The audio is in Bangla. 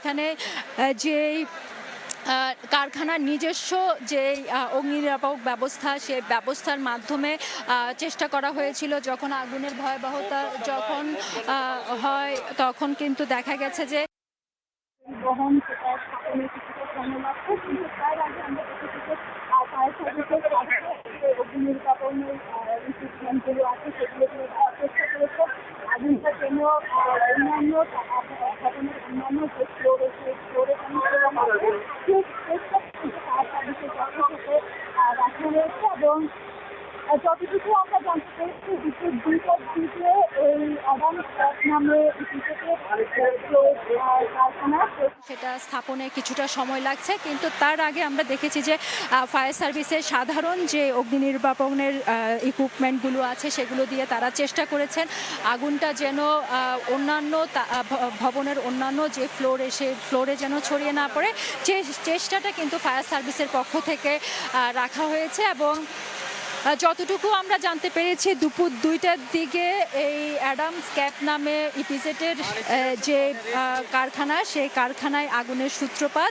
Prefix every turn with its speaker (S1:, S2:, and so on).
S1: এখানে যেই কারখানার নিজস্ব যে অগ্নি নির্বাপক ব্যবস্থা, সে ব্যবস্থার মাধ্যমে চেষ্টা করা হয়েছিল। যখন আগুনের ভয়াবহতা যখন হয়, তখন কিন্তু দেখা গেছে যে
S2: বহন সেটা স্থাপনে কিছুটা সময় লাগছে, কিন্তু তার আগে আমরা দেখেছি যে ফায়ার সার্ভিসের কাছে যে অগ্নি নির্বাপনের ইকুইপমেন্টগুলো আছে সেগুলো দিয়ে দেওয়ার চেষ্টা করেছে। আগুনটা যেন অন্যান্য ভবনের অন্যান্য যে ফ্লোরে সেই ফ্লোরে যেন সেই চেষ্টা কিন্তু ফায়ার সার্ভিসের পক্ষ থেকে রাখা হয়েছে। এবং যতটুকু আমরা জানতে পেরেছি দুপুর 2টার দিকে এই অ্যাডাম স্কট নামে কারখানা
S1: সেটা স্থাপনে কিছুটা সময় লাগছে, কিন্তু তার আগে আমরা দেখেছি যে ফায়ার সার্ভিসের সাধারণ যে অগ্নি নির্বাপনের ইকুইপমেন্টগুলো আছে সেগুলো দিয়ে তারা চেষ্টা করেছেন আগুনটা যেন অন্যান্য ভবনের অন্যান্য যে ফ্লোরে যেন ছড়িয়ে না পড়ে। চেষ্টাটা কিন্তু ফায়ার সার্ভিসের পক্ষ থেকে রাখা হয়েছে। এবং যতটুকু আমরা জানতে পেরেছি দুপুর 2টার দিকে এই অ্যাডামস ক্যাপ নামে ইপিজেটের যে কারখানা, সেই কারখানায় আগুনের সূত্রপাত।